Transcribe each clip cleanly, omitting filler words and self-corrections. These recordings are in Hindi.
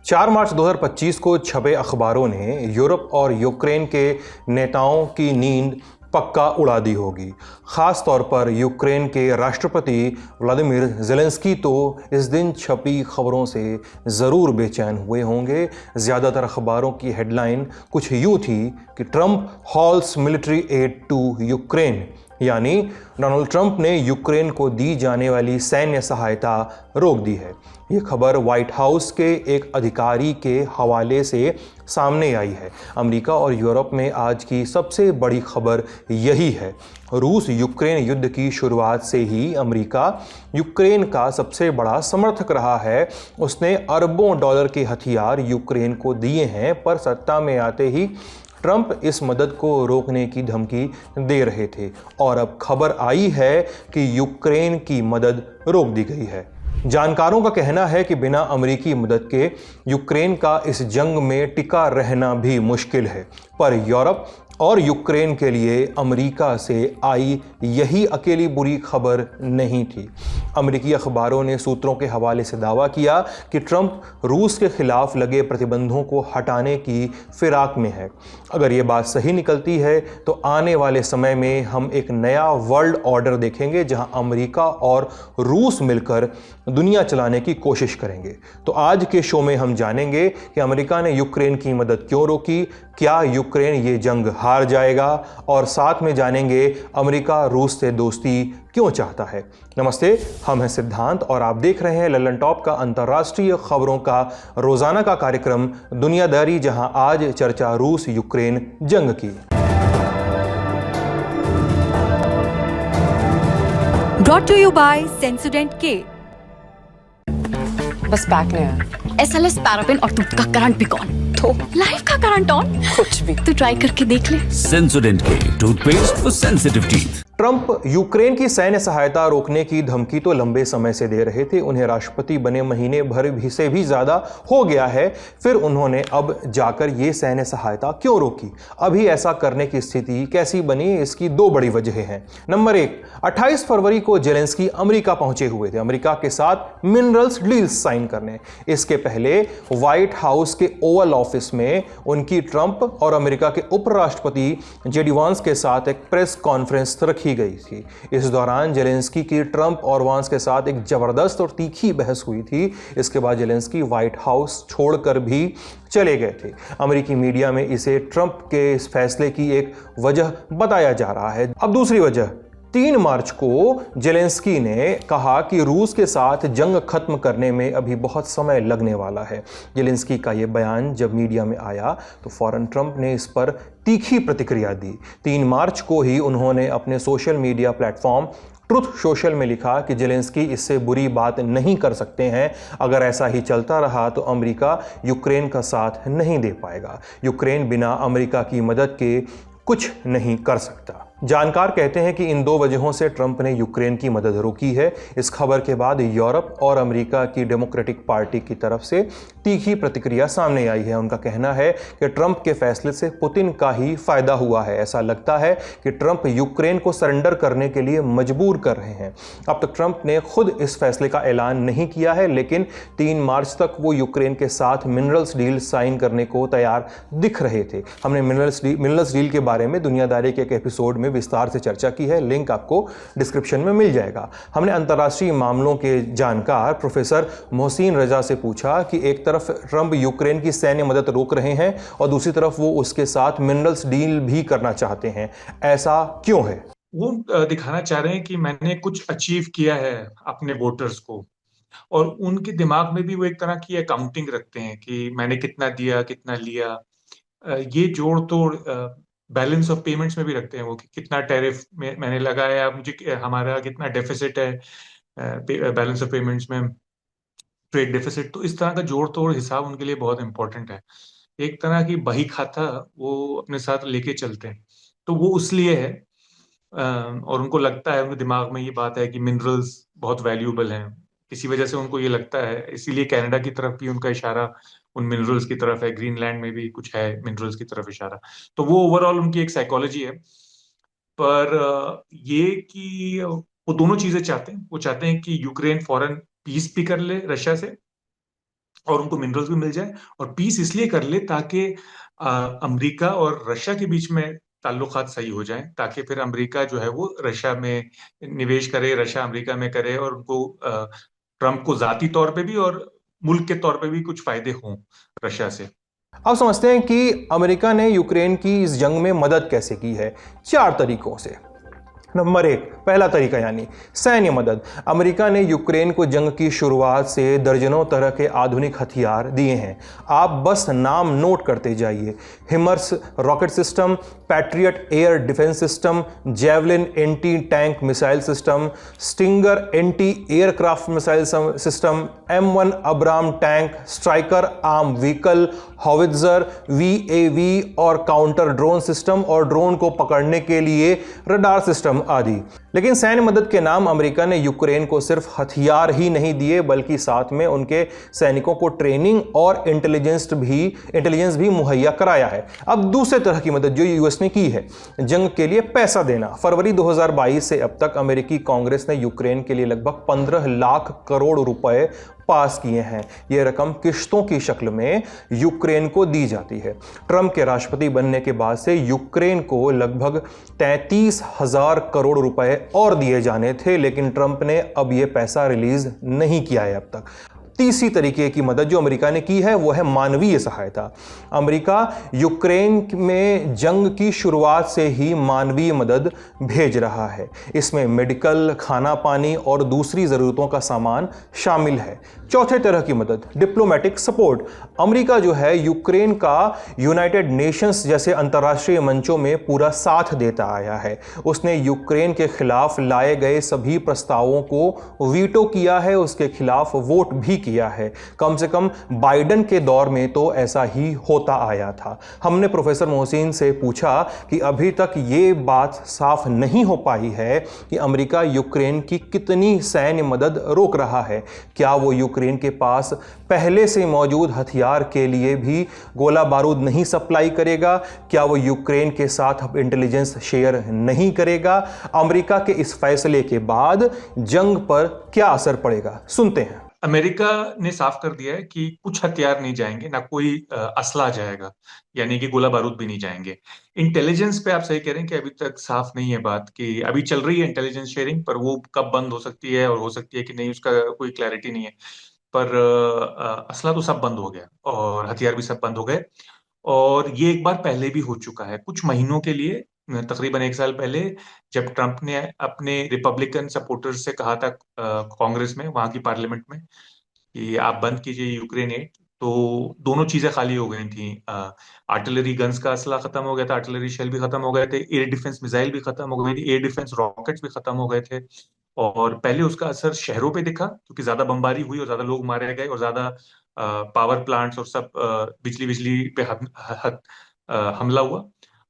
4 मार्च 2025 को छपे अखबारों ने यूरोप और यूक्रेन के नेताओं की नींद पक्का उड़ा दी होगी। ख़ास तौर पर यूक्रेन के राष्ट्रपति व्लादिमीर ज़ेलेंस्की तो इस दिन छपी खबरों से ज़रूर बेचैन हुए होंगे। ज़्यादातर अखबारों की हेडलाइन कुछ यूँ थी कि Trump halts military aid to Ukraine, यानी डोनाल्ड ट्रंप ने यूक्रेन को दी जाने वाली सैन्य सहायता रोक दी है। ये खबर व्हाइट हाउस के एक अधिकारी के हवाले से सामने आई है। अमेरिका और यूरोप में आज की सबसे बड़ी खबर यही है। रूस यूक्रेन युद्ध की शुरुआत से ही अमेरिका यूक्रेन का सबसे बड़ा समर्थक रहा है। उसने अरबों डॉलर के हथियार यूक्रेन को दिए हैं, पर सत्ता में आते ही ट्रंप इस मदद को रोकने की धमकी दे रहे थे और अब खबर आई है कि यूक्रेन की मदद रोक दी गई है। जानकारों का कहना है कि बिना अमेरिकी मदद के यूक्रेन का इस जंग में टिका रहना भी मुश्किल है, पर यूरोप और यूक्रेन के लिए अमेरिका से आई यही अकेली बुरी खबर नहीं थी। अमेरिकी अखबारों ने सूत्रों के हवाले से दावा किया कि ट्रंप रूस के खिलाफ लगे प्रतिबंधों को हटाने की फिराक में है। अगर ये बात सही निकलती है तो आने वाले समय में हम एक नया वर्ल्ड ऑर्डर देखेंगे, जहां अमेरिका और रूस मिलकर दुनिया चलाने की कोशिश करेंगे। तो आज के शो में हम जानेंगे कि अमेरिका ने यूक्रेन की मदद क्यों रोकी, क्या यूक्रेन ये जंग हार जाएगा, और साथ में जानेंगे अमेरिका रूस से दोस्ती क्यों चाहता है। नमस्ते, हम हैं सिद्धांत और आप देख रहे हैं लल्लन टॉप का अंतर्राष्ट्रीय खबरों का रोजाना का कार्यक्रम दुनियादारी, जहां आज चर्चा रूस यूक्रेन जंग की। Brought to you by Sensodyne K। बस पैक नहीं है। एसएलएस पैराफिन और दूध का करंट भी कौन तो लाइफ का करंट ऑन कुछ भी तो ट्राई करके देख ले। सेंसोडेंट के toothpaste for sensitive teeth. Trump Ukraine की सैन्य सहायता रोकने की धमकी तो लंबे समय से दे रहे थे। उन्हें राष्ट्रपति बने महीने भर भी से भी ज्यादा हो गया है, फिर उन्होंने अब जाकर ये सैन्य सहायता क्यों रोकी? अभी ऐसा करने की स्थिति कैसी बनी? इसकी दो बड़ी वजहें हैं। नंबर एक, 28 फरवरी को ज़ेलेंस्की अमेरिका पहुंचे हुए थे, अमेरिका के साथ मिनरल्स डील्स साइन करने। इसके पहले व्हाइट हाउस के ओवल ऑफिस में उनकी ट्रंप और अमेरिका के उपराष्ट्रपति जेडी वांस के साथ एक प्रेस कॉन्फ्रेंस रखी गई थी। इस दौरान ज़ेलेंस्की की ट्रंप और वांस के साथ एक जबरदस्त और तीखी बहस हुई थी। इसके बाद ज़ेलेंस्की व्हाइट हाउस छोड़कर भी चले गए थे। अमेरिकी मीडिया में इसे ट्रंप के इस फैसले की एक वजह बताया जा रहा है। अब दूसरी वजह, 3 मार्च को ज़ेलेंस्की ने कहा कि रूस के साथ जंग खत्म करने में अभी बहुत समय लगने वाला है। ज़ेलेंस्की का यह बयान जब मीडिया में आया तो फौरन ट्रंप ने इस पर तीखी प्रतिक्रिया दी। 3 मार्च को ही उन्होंने अपने social media platform truth social में लिखा कि ज़ेलेंस्की इससे बुरी बात नहीं कर सकते हैं। अगर ऐसा ही चलता रहा तो अमेरिका यूक्रेन का साथ नहीं दे पाएगा। यूक्रेन बिना अमेरिका की मदद के कुछ नहीं कर सकता। जानकार कहते हैं कि इन दो वजहों से ट्रंप ने यूक्रेन की मदद रोकी है। इस खबर के बाद यूरोप और अमेरिका की डेमोक्रेटिक पार्टी की तरफ से तीखी प्रतिक्रिया सामने आई है। उनका कहना है कि ट्रंप के फैसले से पुतिन का ही फायदा हुआ है। ऐसा लगता है कि ट्रंप यूक्रेन को सरेंडर करने के लिए मजबूर कर रहे हैं। अब तक ट्रंप ने खुद इस फैसले का ऐलान नहीं किया है, लेकिन 3 मार्च तक वो यूक्रेन के साथ मिनरल्स डील साइन करने को तैयार दिख रहे थे। हमने मिनरल्स डील के बारे में दुनियादारी के एक एपिसोड में विस्तार से चर्चा की है, लिंक आपको डिस्क्रिप्शन में मिल जाएगा। हमने अंतर्राष्ट्रीय मामलों के जानकार प्रोफेसर मोहसिन रजा से पूछा कि एक तरफ ट्रंप यूक्रेन की सैन्य मदद रोक रहे हैं और दूसरी तरफ वो उसके साथ मिनरल्स डील भी करना चाहते हैं, ऐसा क्यों है? वो दिखाना चाह रहे हैं कि मैंने कुछ अचीव किया है अपने वोटर्स को, और उनके दिमाग में भी वो एक तरह की अकाउंटिंग रखते हैं कि मैंने कितना दिया, कितना लिया। ये जोड़ तोड़ बैलेंस ऑफ पेमेंट्स में भी रखते हैं वो कि कितना टैरिफ में मैंने लगाया, मुझे हमारा कितना डेफिसिट है बैलेंस ऑफ पेमेंट्स में, ट्रेड डेफिसिट। तो इस तरह का जोड़ तोड़ हिसाब उनके लिए बहुत इंपॉर्टेंट है। एक तरह की बही खाता वो अपने साथ लेके चलते हैं, तो वो उसलिए है। और उनको लगता है, उनके दिमाग में ये बात है कि मिनरल्स बहुत वैल्यूएबल हैं, किसी वजह से उनको ये लगता है। इसीलिए कनाडा की तरफ भी उनका इशारा उन मिनरल्स की तरफ है, ग्रीनलैंड में भी कुछ है मिनरल्स की तरफ इशारा। तो वो ओवरऑल उनकी एक साइकोलॉजी है। पर ये कि वो दोनों चीजें चाहते हैं। वो चाहते हैं कि यूक्रेन फौरन पीस भी कर ले रशिया से, और उनको मिनरल्स भी मिल जाए, और पीस इसलिए कर ले ताकि अमेरिका और रशिया के बीच में ताल्लुकात सही हो जाएं, ताकि फिर अमेरिका जो है वो रशिया में निवेश करे, रशिया अमेरिका में करे, और उनको ट्रम्प को जाती तौर पे भी और मुल्क के तौर पे भी कुछ फायदे हों रशिया से। अब समझते हैं कि अमेरिका ने यूक्रेन की इस जंग में मदद कैसे की है। 4 तरीकों से। नंबर 1, पहला तरीका यानी सैन्य मदद। अमेरिका ने यूक्रेन को जंग की शुरुआत से दर्जनों तरह के आधुनिक हथियार दिए हैं। आप बस नाम नोट करते जाइए। HIMARS rocket system, Patriot air defence system, Javelin anti tank missile system, Stinger anti aircraft missile system, M1 Abram tank, Stryker arm vehicle, howitzer, VAV और काउंटर ड्रोन सिस्टम, और ड्रोन को पकड़ने के लिए रडार सिस्टम आदि। लेकिन सैन्य मदद के नाम अमेरिका ने यूक्रेन को सिर्फ हथियार ही नहीं दिए, बल्कि साथ में उनके सैनिकों को ट्रेनिंग और इंटेलिजेंस भी मुहैया कराया है। अब दूसरे तरह की मदद जो यूएस ने की है, जंग के लिए पैसा देना। फरवरी 2022 से अब तक अमेरिकी कांग्रेस ने यूक्रेन के लिए लगभग 15 लाख करोड़ रुपए पास किए हैं। यह रकम किश्तों की शक्ल में यूक्रेन को दी जाती है। ट्रंप के राष्ट्रपति बनने के बाद से यूक्रेन को लगभग 33,000 करोड़ रुपए और दिए जाने थे, लेकिन ट्रंप ने अब यह पैसा रिलीज नहीं किया है अब तक। तीसरी तरीके की मदद जो अमेरिका ने की है वो है मानवीय सहायता। अमेरिका यूक्रेन में जंग की शुरुआत से ही मानवीय मदद भेज रहा है। इसमें मेडिकल, खाना पानी और दूसरी ज़रूरतों का सामान शामिल है। चौथे तरह की मदद, डिप्लोमेटिक सपोर्ट। अमेरिका जो है यूक्रेन का यूनाइटेड नेशंस जैसे अंतर्राष्ट्रीय मंचों में पूरा साथ देता आया है। उसने यूक्रेन के खिलाफ लाए गए सभी प्रस्तावों को वीटो किया है, उसके खिलाफ वोट भी किया है। कम से कम बाइडेन के दौर में तो ऐसा ही होता आया था। हमने प्रोफेसर मोहसिन से पूछा कि अभी तक ये बात साफ नहीं हो पाई है कि अमेरिका यूक्रेन की कितनी सैन्य मदद रोक रहा है। क्या वो यूक्रेन के पास पहले से मौजूद हथियार के लिए भी गोला बारूद नहीं सप्लाई करेगा? क्या वो यूक्रेन के साथ अब इंटेलिजेंस शेयर नहीं करेगा? अमेरिका के इस फैसले के बाद जंग पर क्या असर पड़ेगा, सुनते हैं। अमेरिका ने साफ कर दिया है कि कुछ हथियार नहीं जाएंगे, ना कोई असला जाएगा, यानी कि गोला बारूद भी नहीं जाएंगे। इंटेलिजेंस पे आप सही कह रहे हैं कि अभी तक साफ नहीं है बात, कि अभी चल रही है इंटेलिजेंस शेयरिंग, पर वो कब बंद हो सकती है और हो सकती है कि नहीं, उसका कोई क्लैरिटी नहीं है। पर असला तो सब बंद हो गया और हथियार भी सब बंद हो गए। और ये एक बार पहले भी हो चुका है, कुछ महीनों के लिए, तकरीबन 1 साल पहले, जब ट्रंप ने अपने रिपब्लिकन सपोर्टर्स से कहा था कांग्रेस में, वहां की पार्लियामेंट में, कि आप बंद कीजिए यूक्रेन एड, तो दोनों चीजें खाली हो गई थी। आर्टिलरी गन्स का असला खत्म हो गया था, आर्टिलरी शेल भी खत्म हो गए थे, एयर डिफेंस मिसाइल भी खत्म हो गई थी, एयर डिफेंस रॉकेट्स भी खत्म हो गए थे। और पहले उसका असर शहरों पे दिखा, क्योंकि ज्यादा बमबारी हुई और ज्यादा लोग मारे गए, और ज्यादा पावर प्लांट्स और सब बिजली बिजली पे हमला हुआ।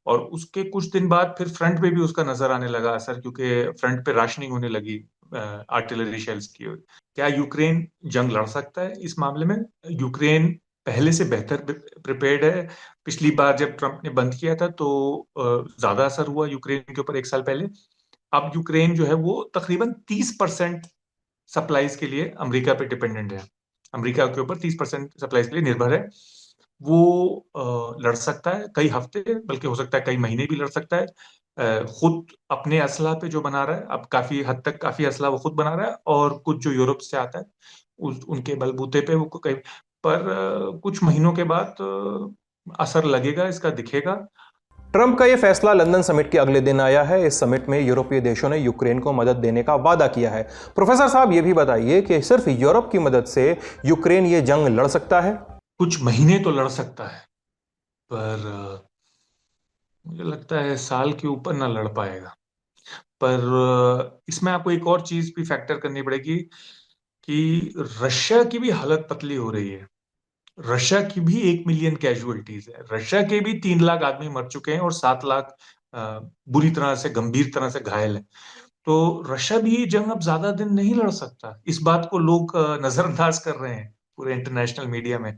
और उसके कुछ दिन बाद फिर फ्रंट पे भी उसका नजर आने लगा असर, क्योंकि फ्रंट पे राशनिंग होने लगी आर्टिलरी शेल्स की। क्या यूक्रेन जंग लड़ सकता है इस मामले में? यूक्रेन पहले से बेहतर प्रिपेयर्ड है। पिछली बार जब ट्रंप ने बंद किया था तो ज्यादा असर हुआ यूक्रेन के ऊपर 1 साल पहले। अब यूक्रेन जो है वो तकरीबन 30% सप्लाईज के लिए अमेरिका पे डिपेंडेंट है, अमेरिका के ऊपर 30% सप्लाईज के लिए निर्भर है। वो लड़ सकता है कई हफ्ते, बल्कि हो सकता है कई महीने भी लड़ सकता है। खुद अपने असला पे जो बना रहा है, अब काफी हद तक काफी असला वो खुद बना रहा है, और कुछ जो यूरोप से आता है उनके बलबूते पे वो कई, पर कुछ महीनों के बाद असर लगेगा, इसका दिखेगा। ट्रंप का यह फैसला लंदन समिट के अगले दिन आया है। इस समिट में यूरोपीय देशों ने यूक्रेन को मदद देने का वादा किया है। प्रोफेसर साहब, यह भी बताइए कि सिर्फ यूरोप की मदद से यूक्रेन ये जंग लड़ सकता है? कुछ महीने तो लड़ सकता है, पर मुझे लगता है साल के ऊपर ना लड़ पाएगा। पर इसमें आपको एक और चीज भी फैक्टर करनी पड़ेगी कि रशिया की भी हालत पतली हो रही है। रशिया की भी 1 मिलियन कैजुअलिटीज है, रशिया के भी 3 लाख आदमी मर चुके हैं और 7 लाख बुरी तरह से, गंभीर तरह से घायल है। तो रशिया भी ये जंग अब ज्यादा दिन नहीं लड़ सकता। इस बात को लोग नजरअंदाज कर रहे हैं पूरे इंटरनेशनल मीडिया में,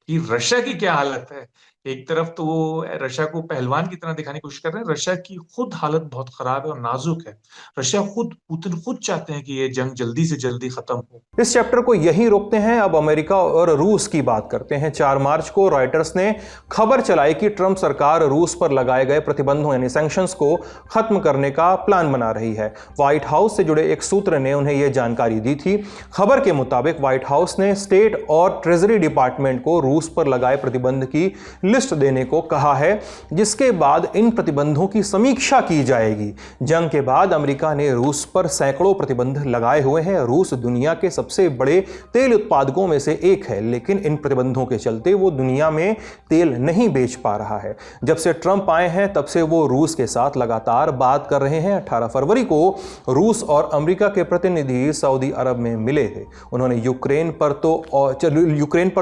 कि रशिया की क्या हालत है। एक तरफ तो वो रशिया को पहलवान की तरह दिखाने की कोशिश कर रहे हैं, रशिया की खुद हालत बहुत खराब है और नाजुक है। रशिया खुद, पुतिन खुद चाहते हैं कि ये जंग जल्दी से जल्दी खत्म हो। इस चैप्टर को यहीं रोकते हैं। अब अमेरिका और रूस की बात करते हैं। 4 मार्च को रॉयटर्स ने खबर चलाई कि ट्रंप सरकार रूस पर लगाए गए प्रतिबंधों यानी सैंक्शंस को खत्म करने का प्लान बना रही है। व्हाइट हाउस से जुड़े एक सूत्र ने उन्हें यह जानकारी दी थी। खबर के मुताबिक व्हाइट हाउस ने स्टेट और ट्रेजरी डिपार्टमेंट को रूस पर लगाए प्रतिबंध की लिस्ट देने को कहा है, जिसके बाद इन प्रतिबंधों की समीक्षा की जाएगी। जंग के बाद अमेरिका ने रूस पर सैकड़ों प्रतिबंध लगाए हुए हैं। रूस दुनिया के सबसे बड़े तेल उत्पादकों में से एक है, लेकिन इन प्रतिबंधों के चलते वो दुनिया में तेल नहीं बेच पा रहा है। जब से ट्रंप आए हैं तब से वो रूस के साथ लगातार बात कर रहे हैं। 18 फरवरी को रूस और अमेरिका के प्रतिनिधि सऊदी अरब में मिले थे। उन्होंने यूक्रेन पर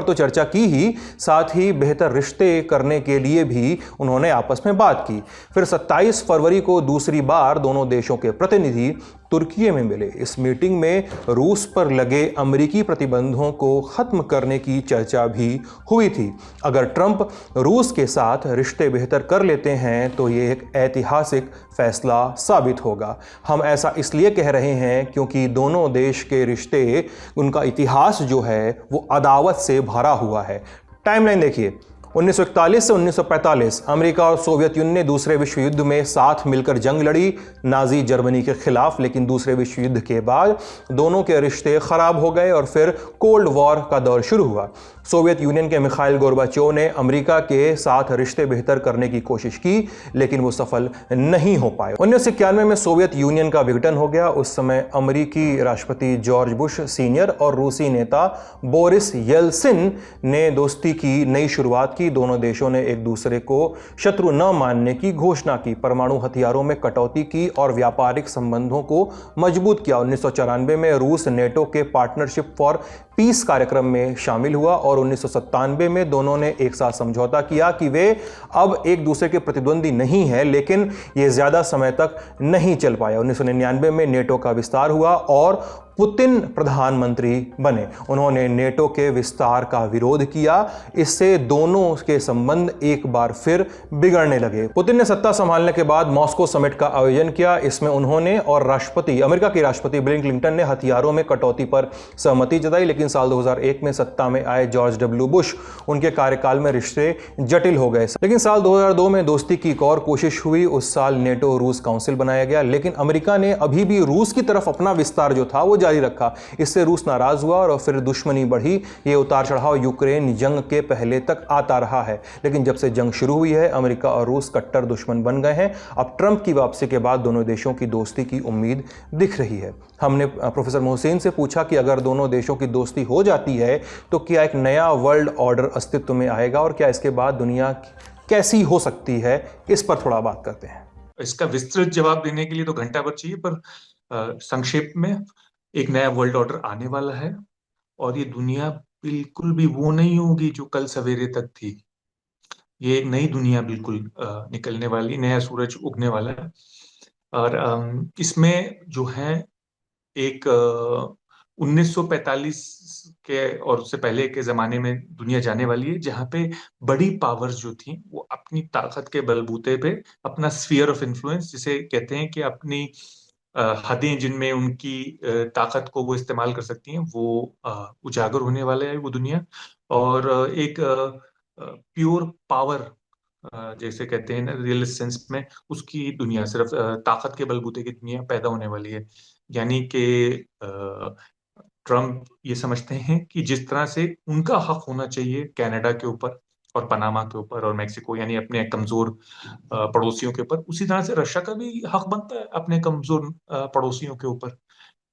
तो चर्चा की ही, साथ ही बेहतर रिश्ते करने के लिए भी उन्होंने आपस में बात की। फिर 27 फरवरी को दूसरी बार दोनों देशों के प्रतिनिधि तुर्की में मिले। इस मीटिंग में रूस पर लगे अमेरिकी प्रतिबंधों को खत्म करने की चर्चा भी हुई थी। अगर ट्रंप रूस के साथ रिश्ते बेहतर कर लेते हैं तो ये एक ऐतिहासिक फैसला साबित होगा। हम ऐसा इसलिए कह रहे हैं क्योंकि दोनों देश के रिश्ते, उनका इतिहास जो है वो अदावत से भरा हुआ है। टाइमलाइन देखिए, 1941 से 1945 अमेरिका और सोवियत यूनियन ने दूसरे विश्व युद्ध में साथ मिलकर जंग लड़ी नाजी जर्मनी के खिलाफ, लेकिन दूसरे विश्व युद्ध के बाद दोनों के रिश्ते खराब हो गए और फिर कोल्ड वॉर का दौर शुरू हुआ। सोवियत यूनियन के मिखाइल गोर्बाचोव ने अमेरिका के साथ रिश्ते बेहतर करने की कोशिश की, लेकिन वो सफल नहीं हो पाए। 1991 में सोवियत यूनियन का विघटन हो गया। उस समय अमेरिकी राष्ट्रपति जॉर्ज बुश सीनियर और रूसी नेता बोरिस येल्सिन ने दोस्ती की नई शुरुआत की। दोनों देशों ने एक दूसरे को शत्रु न मानने की घोषणा की, परमाणु हथियारों में कटौती की और व्यापारिक संबंधों को मजबूत किया। 1994 में रूस नेटो के पार्टनरशिप फॉर पीस कार्यक्रम में शामिल हुआ और 1997 में दोनों ने एक साथ समझौता किया कि वे अब एक दूसरे के प्रतिद्वंदी नहीं है, लेकिन यह ज्यादा समय तक नहीं चल पाया। 1999 में नेटो का विस्तार हुआ और पुतिन प्रधानमंत्री बने। उन्होंने नेटो के विस्तार का विरोध किया। इससे दोनों के संबंध एक बार फिर बिगड़ने लगे। पुतिन ने सत्ता संभालने के बाद मॉस्को समिट का आयोजन किया। इसमें उन्होंने और अमेरिका के राष्ट्रपति बिल क्लिंटन ने हथियारों में कटौती पर सहमति जताई, लेकिन साल 2001 में सत्ता में आए जॉर्ज डब्ल्यू बुश, उनके कार्यकाल में रिश्ते जटिल हो गए। लेकिन साल 2002 में दोस्ती की एक और कोशिश हुई। उस साल नेटो रूस काउंसिल बनाया गया, लेकिन अमेरिका ने अभी भी रूस की तरफ अपना विस्तार जो था वो जारी रखा। इससे रूस नाराज हुआ और फिर दुश्मनी बढ़ी। ये उतार चढ़ाव यूक्रेन जंग के पहले तक आता रहा है, लेकिन जब से जंग शुरू हुई है अमेरिका और रूस कट्टर दुश्मन बन गए हैं। अब ट्रंप की वापसी के बाद दोनों देशों की दोस्ती की उम्मीद दिख रही है। हमने प्रोफेसर मोहसिन से पूछा कि अगर दोनों देशों की दोस्ती हो जाती है तो क्या एक नया वर्ल्ड ऑर्डर अस्तित्व में आएगा और क्या इसके बाद दुनिया कैसी हो सकती है, इस पर थोड़ा बात करते हैं। इसका विस्तृत जवाब देने के लिए तो घंटा भर चाहिए, पर संक्षेप में एक नया वर्ल्ड ऑर्डर आने वाला है और ये दुनिया बिल्कुल भी वो नहीं होगी जो कल सवेरे तक थी। ये एक नई दुनिया बिल्कुल निकलने वाली, नया सूरज उगने वाला है। और इसमें जो है एक 1945 के और उससे पहले के जमाने में दुनिया जाने वाली है, जहां पे बड़ी पावर्स जो थी वो अपनी ताकत के बलबूते पे अपना स्फीयर ऑफ इन्फ्लुएंस, जिसे कहते हैं कि अपनी हदें जिनमें उनकी ताकत को वो इस्तेमाल कर सकती हैं, वो उजागर होने वाला है वो दुनिया। और एक प्योर पावर, जैसे कहते हैं ना रियल सेंस में, उसकी दुनिया, सिर्फ ताकत के बलबूते की दुनिया पैदा होने वाली है। यानी कि ट्रम्प ये समझते हैं कि जिस तरह से उनका हक होना चाहिए कनाडा के ऊपर और पनामा के ऊपर और मेक्सिको, यानी अपने कमजोर पड़ोसियों के ऊपर, उसी तरह से रशिया का भी हक बनता है अपने कमजोर पड़ोसियों के ऊपर।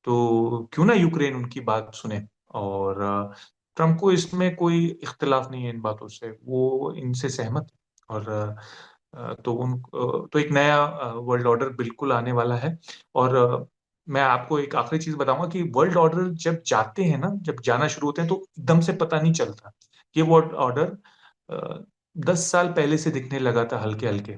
तो क्यों ना यूक्रेन उनकी बात सुने। और ट्रम्प को इसमें कोई इख्तिलाफ नहीं है इन बातों से, वो इनसे सहमत है। और तो एक नया वर्ल्ड ऑर्डर बिल्कुल आने वाला है। और मैं आपको एक आखिरी चीज बताऊंगा कि वर्ल्ड ऑर्डर जब जाते हैं ना, जब जाना शुरू होते हैं तो एकदम से पता नहीं चलता। ये वर्ल्ड ऑर्डर 10 साल पहले से दिखने लगा था हल्के हल्के,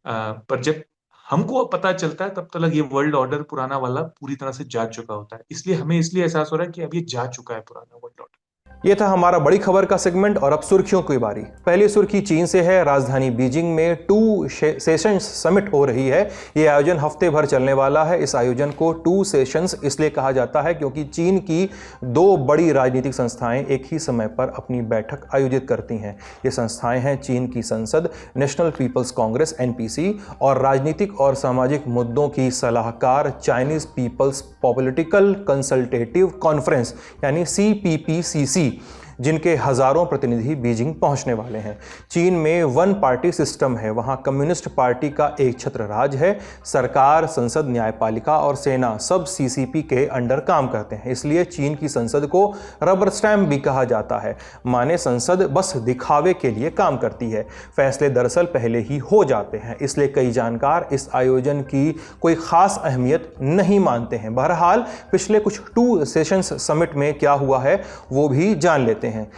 पर जब हमको पता चलता है तब तक ये वर्ल्ड ऑर्डर पुराना वाला पूरी तरह से जा चुका होता है। इसलिए हमें इसलिए एहसास हो रहा है कि अब ये जा चुका है पुराना वर्ल्ड ऑर्डर। ये था हमारा बड़ी खबर का सेगमेंट और अब सुर्खियों की बारी। पहली सुर्खी चीन से है। राजधानी बीजिंग में 2 सेशंस समिट हो रही है। ये आयोजन हफ्ते भर चलने वाला है। इस आयोजन को 2 सेशंस इसलिए कहा जाता है क्योंकि चीन की 2 बड़ी राजनीतिक संस्थाएं एक ही समय पर अपनी बैठक आयोजित करती हैं। ये संस्थाएं हैं चीन की संसद, नेशनल पीपल्स कांग्रेस NPC और राजनीतिक और सामाजिक मुद्दों की सलाहकार Chinese People's Political Consultative Conference यानी CPPCC, जिनके हजारों प्रतिनिधि बीजिंग पहुंचने वाले हैं। चीन में 1 पार्टी सिस्टम है। वहां कम्युनिस्ट पार्टी का एक छत्र राज है। सरकार, संसद, न्यायपालिका और सेना सब CCP के अंडर काम करते हैं। इसलिए चीन की संसद को रबर स्टैम्प भी कहा जाता है। माने संसद बस दिखावे के लिए काम करती है, फैसले दरअसल पहले ही हो जाते हैं। इसलिए कई जानकार इस आयोजन की कोई खास अहमियत नहीं मानते हैं। बहरहाल पिछले कुछ 2 सेशंस समिट में क्या हुआ है वो भी जान लेते हैं।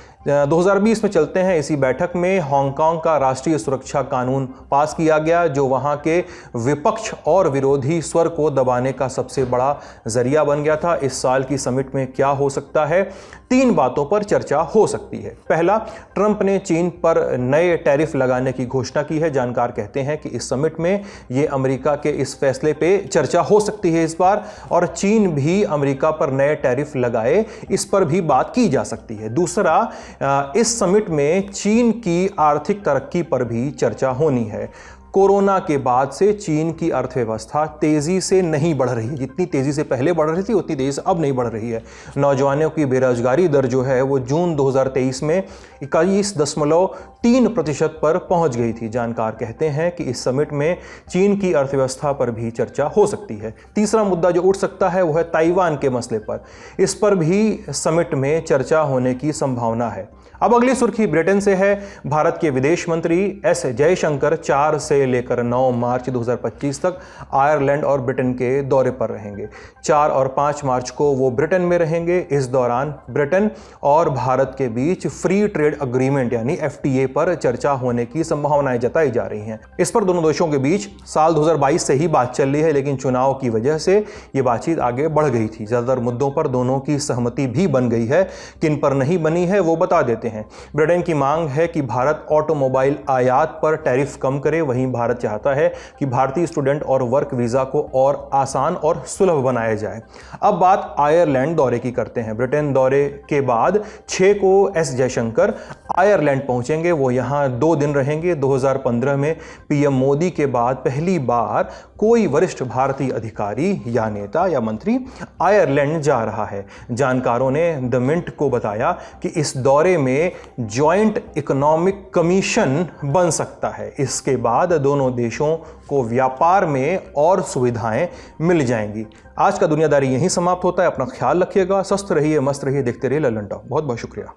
2020 में चलते हैं। इसी बैठक में हांगकांग का राष्ट्रीय सुरक्षा कानून पास किया गया, जो वहां के विपक्ष और विरोधी स्वर को दबाने का सबसे बड़ा जरिया बन गया था। इस साल की समिट में क्या हो सकता है? 3 बातों पर चर्चा हो सकती है। पहला, ट्रंप ने चीन पर नए टैरिफ लगाने की घोषणा की है। जानकार कहते हैं कि इस समिट में ये अमेरिका के इस फैसले पे चर्चा हो सकती है इस बार, और चीन भी अमेरिका पर नए टैरिफ लगाए, इस पर भी बात की जा सकती है। दूसरा, इस समिट में चीन की आर्थिक तरक्की पर भी चर्चा होनी है। कोरोना के बाद से चीन की अर्थव्यवस्था तेजी से नहीं बढ़ रही है। जितनी तेजी से पहले बढ़ रही थी उतनी तेजी से अब नहीं बढ़ रही है। नौजवानों की बेरोजगारी दर जो है वो जून 2023 में 21.3% पर पहुंच गई थी। जानकार कहते हैं कि इस समिट में चीन की अर्थव्यवस्था पर भी चर्चा हो सकती है। तीसरा मुद्दा जो उठ सकता है वो है ताइवान के मसले पर। इस पर भी समिट में चर्चा होने की संभावना है। अब अगली सुर्खी ब्रिटेन से है। भारत के विदेश मंत्री S जयशंकर 4 से लेकर 9 मार्च 2025 तक आयरलैंड और ब्रिटेन के दौरे पर रहेंगे। 4 और 5 मार्च को वो ब्रिटेन में रहेंगे। इस दौरान ब्रिटेन और भारत के बीच फ्री ट्रेड अग्रीमेंट यानी FTA पर चर्चा होने की संभावनाएं जताई जा रही हैं। इस पर दोनों देशों के बीच साल 2022 से ही बात चल रही है, लेकिन चुनाव की वजह से ये बातचीत आगे बढ़ गई थी। ज्यादातर मुद्दों पर दोनों की सहमति भी बन गई है। किन पर नहीं बनी है वो बता देते हैं। ब्रिटेन की मांग है कि भारत ऑटोमोबाइल आयात पर टैरिफ कम करे। वहीं भारत चाहता है कि भारतीय स्टूडेंट और वर्क वीजा को और आसान और सुलभ बनाया जाए। अब बात आयरलैंड दौरे की करते हैं। ब्रिटेन दौरे के बाद 6 को S जयशंकर आयरलैंड पहुंचेंगे। वो यहां 2 दिन रहेंगे। 2015 में PM मोदी के बाद पहली बार कोई वरिष्ठ भारतीय अधिकारी या नेता या मंत्री आयरलैंड जा रहा है। जानकारों ने द मिंट को बताया कि इस दौरे में जॉइंट इकोनॉमिक कमीशन बन सकता है। इसके बाद दोनों देशों को व्यापार में और सुविधाएं मिल जाएंगी। आज का दुनियादारी यहीं समाप्त होता है। अपना ख्याल रखिएगा, स्वस्थ रहिए, मस्त रहिए, देखते रहिए लल्लन टॉक। बहुत बहुत शुक्रिया।